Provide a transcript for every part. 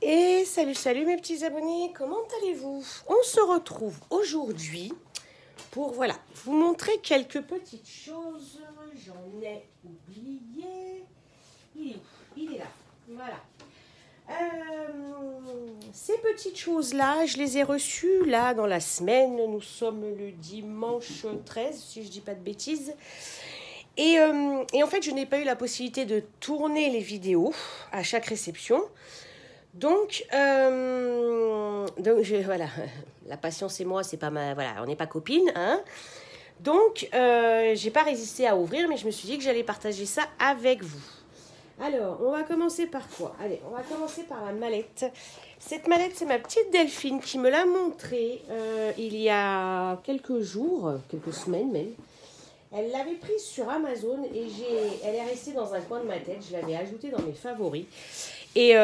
Et salut, salut mes petits abonnés, comment allez-vous? On se retrouve aujourd'hui pour, voilà, vous montrer quelques petites choses. J'en ai oublié. Il est où? Il est là, voilà. Ces petites choses-là, je les ai reçues là dans la semaine. Nous sommes le dimanche 13, si je dis pas de bêtises. Et en fait, je n'ai pas eu la possibilité de tourner les vidéos à chaque réception. Donc voilà, la patience et moi, c'est pas voilà, on n'est pas copines, hein. Donc, j'ai pas résisté à ouvrir, mais je me suis dit que j'allais partager ça avec vous. Alors, on va commencer par quoi? Allez, on va commencer par la mallette. Cette mallette, c'est ma petite Delphine qui me l'a montrée il y a quelques jours, quelques semaines même. Elle l'avait prise sur Amazon et elle est restée dans un coin de ma tête. Je l'avais ajoutée dans mes favoris. Et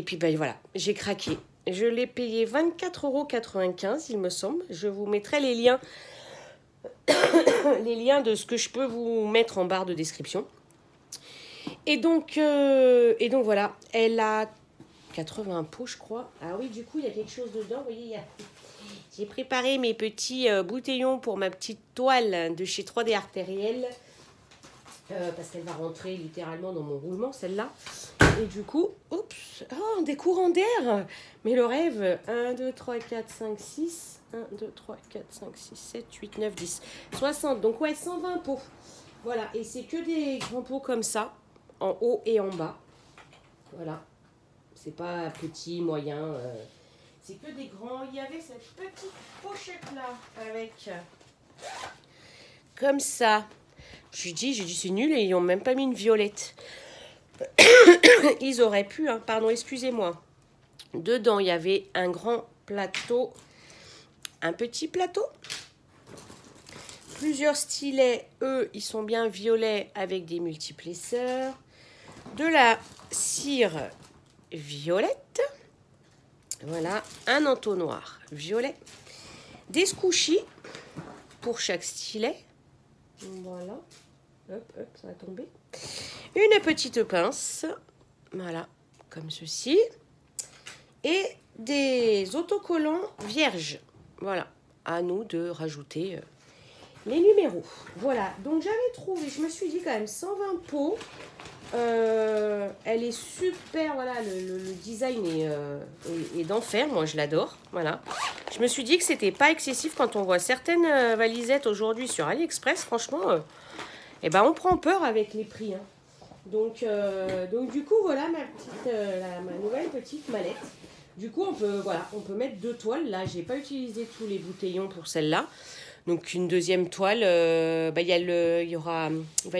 puis, ben voilà, j'ai craqué. Je l'ai payé 24,95 €, il me semble. Je vous mettrai les liens de ce que je peux vous mettre en barre de description. Et donc voilà, elle a 80 pots, je crois. Ah oui, du coup, il y a quelque chose dedans. Vous voyez, j'ai préparé mes petits bouteillons pour ma petite toile de chez 3D Artériel. Parce qu'elle va rentrer littéralement dans mon roulement, celle-là. Et du coup, oups, oh, des courants d'air. Mais le rêve, 1, 2, 3, 4, 5, 6. 1, 2, 3, 4, 5, 6, 7, 8, 9, 10. 60, donc ouais, 120 pots. Voilà, et c'est que des grands pots comme ça, en haut et en bas. Voilà, c'est pas petit, moyen. C'est que des grands. Il y avait cette petite pochette-là avec... comme ça. J'ai dit c'est nul et ils n'ont même pas mis une violette. Ils auraient pu, hein, pardon, excusez-moi. Dedans, il y avait un grand plateau, un petit plateau. Plusieurs stylets, eux, ils sont bien violets avec des multiplesseurs. De la cire violette. Voilà, un entonnoir violet. Des squishies pour chaque stylet. Voilà. Hop, hop, ça va tomber. Une petite pince. Voilà, comme ceci. Et des autocollants vierges. Voilà, à nous de rajouter les numéros. Voilà, donc j'avais trouvé, je me suis dit quand même 120 pots. Elle est super, voilà, le design est d'enfer, moi je l'adore. Voilà, je me suis dit que c'était pas excessif quand on voit certaines valisettes aujourd'hui sur AliExpress, franchement, eh ben on prend peur avec les prix, hein. Donc du coup voilà ma nouvelle petite mallette. Du coup on peut mettre 2 toiles. Là j'ai pas utilisé tous les bouteillons pour celle-là. Donc une deuxième toile, il va y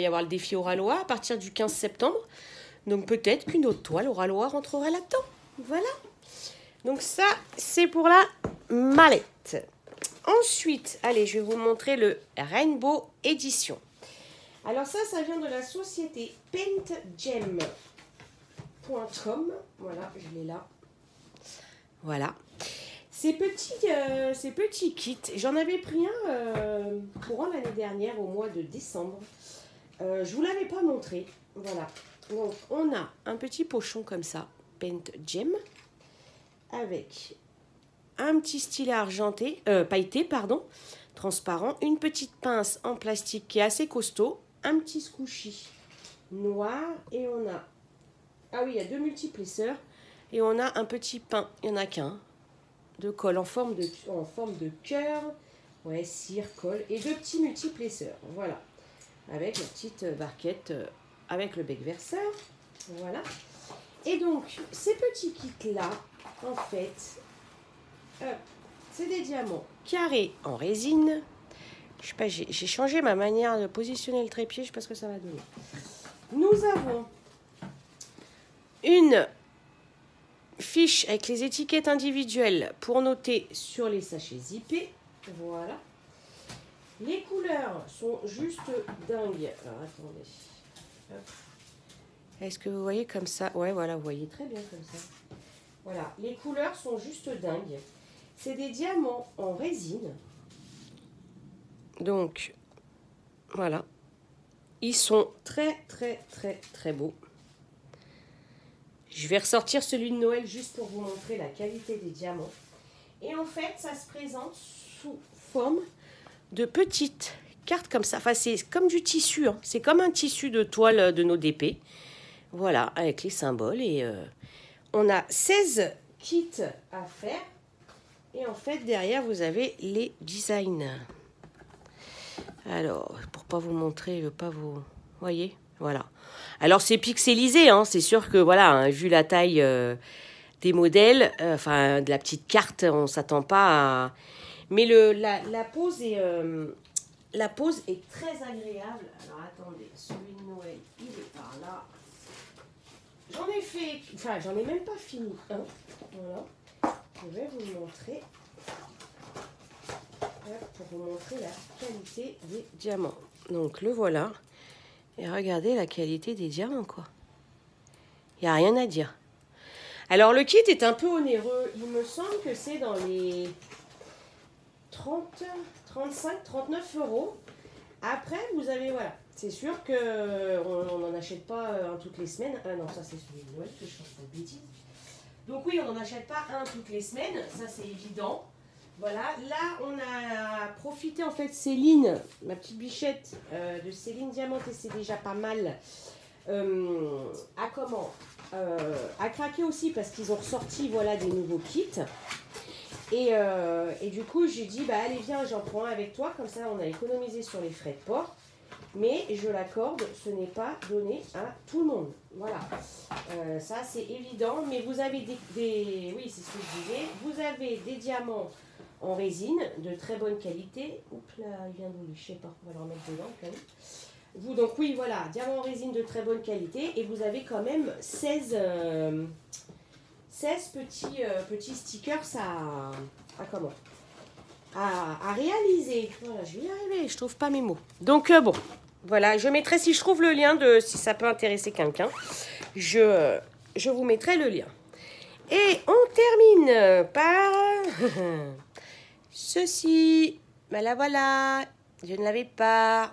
avoir le défi Oralois à partir du 15 septembre. Donc peut-être qu'une autre toile Oralois rentrera là-dedans. Voilà. Donc ça c'est pour la mallette. Ensuite, allez, je vais vous montrer le Rainbow Edition. Alors ça vient de la société paintgem.com. Voilà, je l'ai là. Voilà. Ces petits kits, j'en avais pris un courant l'année dernière, au mois de décembre. Je ne vous l'avais pas montré. Voilà. Donc, on a un petit pochon comme ça, Paintgem, avec un petit stylet argenté, pailleté, pardon, transparent, une petite pince en plastique qui est assez costaud, un petit squishy noir, et on a... Ah oui, il y a 2 multiplesseurs, et on a un petit pain, il n'y en a qu'un, de colle en forme de cœur, ouais, cire, colle, et 2 petits multiplesseurs, voilà, avec la petite barquette avec le bec verseur, voilà. Et donc, ces petits kits-là, en fait, c'est des diamants carrés en résine. Je sais pas, j'ai changé ma manière de positionner le trépied, je sais pas ce que ça va donner. Nous avons une fiche avec les étiquettes individuelles pour noter sur les sachets zippés. Voilà. Les couleurs sont juste dingues. Alors attendez. Est-ce que vous voyez comme ça? Ouais, voilà, vous voyez très bien comme ça. Voilà, les couleurs sont juste dingues. C'est des diamants en résine. Donc, voilà. Ils sont très, très, très, très beaux. Je vais ressortir celui de Noël juste pour vous montrer la qualité des diamants. Et en fait, ça se présente sous forme de petites cartes comme ça. Enfin, c'est comme du tissu. Hein. C'est comme un tissu de toile de nos DP. Voilà, avec les symboles. Et on a 16 kits à faire. Et en fait, derrière, vous avez les designs. Alors, pour pas vous montrer, je veux pas vous... Voyez, voilà. Alors, c'est pixelisé, hein. C'est sûr que, voilà, hein, vu la taille des modèles, enfin, de la petite carte, on s'attend pas à... Mais la pose est très agréable. Alors, attendez, celui de Noël, il est par là. J'en ai fait... Enfin, j'en ai même pas fini un. Voilà. Je vais vous le montrer. Pour vous montrer la qualité des diamants. Donc, le voilà. Et regardez la qualité des diamants, quoi. Il n'y a rien à dire. Alors, le kit est un peu onéreux. Il me semble que c'est dans les 30, 35, 39 euros. Après, vous avez, voilà. C'est sûr qu'on n'en achète pas un toutes les semaines. Ah non, ça c'est celui de Noël, que je pense pas de bêtises. Donc oui, on n'en achète pas un toutes les semaines. Ça, c'est évident. Voilà, là on a profité en fait Céline, ma petite bichette de Céline Diamante, et c'est déjà pas mal, à craquer aussi parce qu'ils ont ressorti voilà des nouveaux kits. Et du coup j'ai dit bah allez viens, j'en prends un avec toi, comme ça on a économisé sur les frais de port. Mais je l'accorde, ce n'est pas donné à tout le monde. Voilà, ça c'est évident. Mais vous avez oui c'est ce que je disais, vous avez des diamants en résine de très bonne qualité. Oups là, il vient de je sais pas, on va le remettre dedans quand même. Vous, donc oui, voilà, diamant en résine de très bonne qualité. Et vous avez quand même 16 petits stickers à réaliser. Voilà, je vais y arriver, je trouve pas mes mots. Donc bon, voilà, je mettrai, si je trouve le lien, si ça peut intéresser quelqu'un, je vous mettrai le lien. Et on termine par... ceci, ben là voilà, je ne l'avais pas,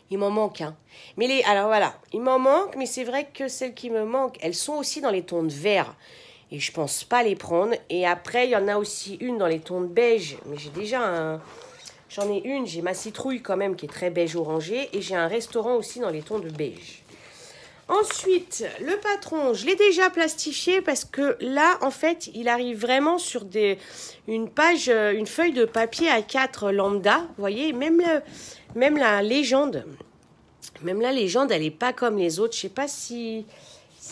il m'en manque hein. Mais alors voilà, il m'en manque, mais c'est vrai que celles qui me manquent, elles sont aussi dans les tons de vert, et je pense pas les prendre. Et après, il y en a aussi une dans les tons de beige, mais j'ai déjà j'en ai une, j'ai ma citrouille quand même qui est très beige orangé, et j'ai un restaurant aussi dans les tons de beige. Ensuite, le patron, je l'ai déjà plastifié parce que là, en fait, il arrive vraiment sur une feuille de papier A4 lambda. Vous voyez, même la légende, elle n'est pas comme les autres. Je ne sais pas si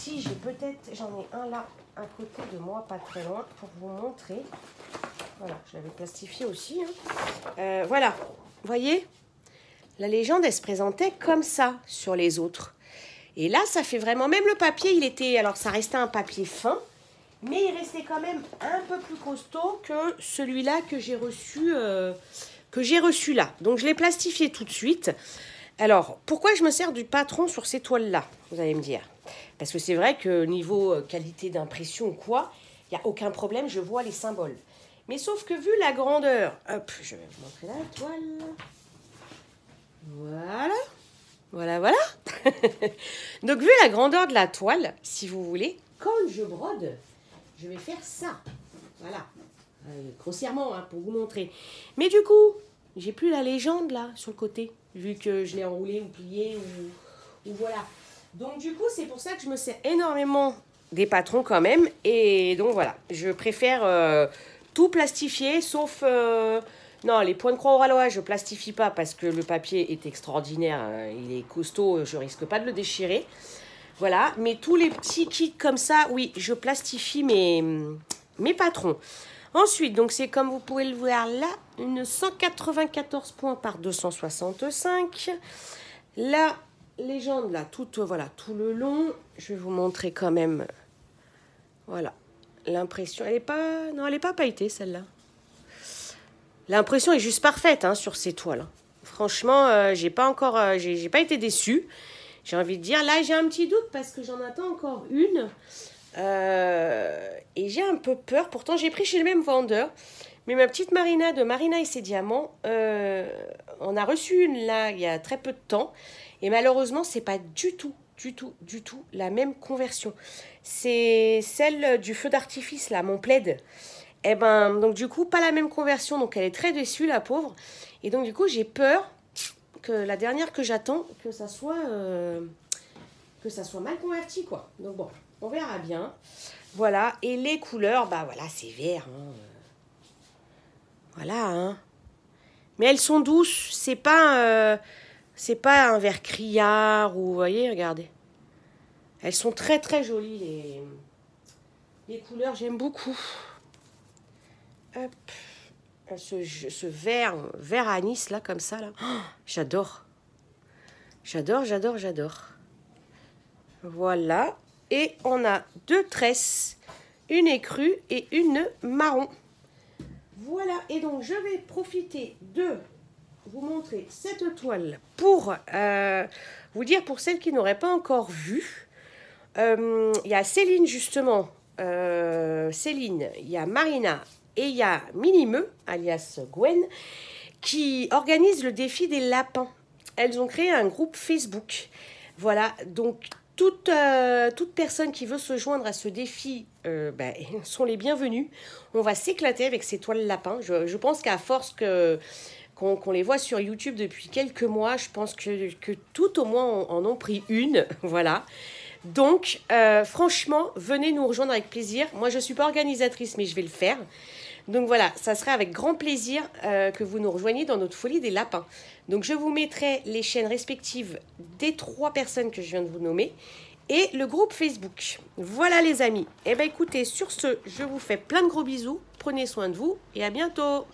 j'ai peut-être, j'en ai un là, à côté de moi, pas très loin, pour vous montrer. Voilà, je l'avais plastifié aussi. Hein. Voilà, vous voyez, la légende, elle se présentait comme ça sur les autres. Et là, ça fait vraiment... Même le papier, il était... Alors, ça restait un papier fin, mais il restait quand même un peu plus costaud que celui-là que j'ai reçu là. Donc, je l'ai plastifié tout de suite. Alors, pourquoi je me sers du patron sur ces toiles-là, vous allez me dire? Parce que c'est vrai que niveau qualité d'impression ou quoi, il n'y a aucun problème, je vois les symboles. Mais sauf que vu la grandeur... Hop, je vais vous montrer la toile. Voilà. Voilà. Donc, vu la grandeur de la toile, si vous voulez, quand je brode, je vais faire ça. Voilà. Grossièrement, hein, pour vous montrer. Mais du coup, j'ai plus la légende, là, sur le côté, vu que je l'ai enroulé ou plié, ou voilà. Donc, du coup, c'est pour ça que je me sers énormément des patrons quand même. Et donc, voilà. Je préfère tout plastifier, sauf... Non, les points de croix au rallois, je ne plastifie pas parce que le papier est extraordinaire. Il est costaud, je ne risque pas de le déchirer. Voilà, mais tous les petits kits comme ça, oui, je plastifie mes patrons. Ensuite, donc c'est comme vous pouvez le voir là, une 194 points par 265. La légende, là, voilà, tout le long. Je vais vous montrer quand même. Voilà, l'impression. Elle n'est pas pailletée, celle-là. L'impression est juste parfaite hein, sur ces toiles. Franchement, j'ai pas été déçue. J'ai envie de dire, là j'ai un petit doute parce que j'en attends encore une. Et j'ai un peu peur. Pourtant, j'ai pris chez le même vendeur. Mais ma petite Marina de Marina et ses diamants, on a reçu une là il y a très peu de temps. Et malheureusement, c'est pas du tout du tout la même conversion. C'est celle du feu d'artifice, là, mon plaid. Et ben, donc du coup, pas la même conversion, donc elle est très déçue, la pauvre. Et donc du coup, j'ai peur que la dernière que j'attends, que ça soit mal converti, quoi. Donc bon, on verra bien. Voilà, et les couleurs, bah voilà, c'est vert. Hein. Voilà, hein. Mais elles sont douces, c'est pas un vert criard, ou vous voyez, regardez. Elles sont très très jolies, les couleurs, j'aime beaucoup. Hop. Ce vert anis, là, comme ça, là. Oh, j'adore. J'adore. Voilà. Et on a 2 tresses. Une écrue et une marron. Voilà. Et donc, je vais profiter de vous montrer cette toile pour vous dire, pour celles qui n'auraient pas encore vu. Il y a Céline, justement. Céline, il y a Marina et il y a Minimeux, alias Gwen, qui organise le défi des lapins. Elles ont créé un groupe Facebook. Voilà, donc toute personne qui veut se joindre à ce défi sont les bienvenus. On va s'éclater avec ces toiles lapins. Je pense qu'à force qu'on les voit sur YouTube depuis quelques mois, je pense que tout au moins en ont pris une. Voilà. Donc, franchement, venez nous rejoindre avec plaisir. Moi, je ne suis pas organisatrice, mais je vais le faire. Donc voilà, ça serait avec grand plaisir que vous nous rejoigniez dans notre folie des lapins. Donc je vous mettrai les chaînes respectives des 3 personnes que je viens de vous nommer et le groupe Facebook. Voilà les amis. Eh bien écoutez, sur ce, je vous fais plein de gros bisous. Prenez soin de vous et à bientôt.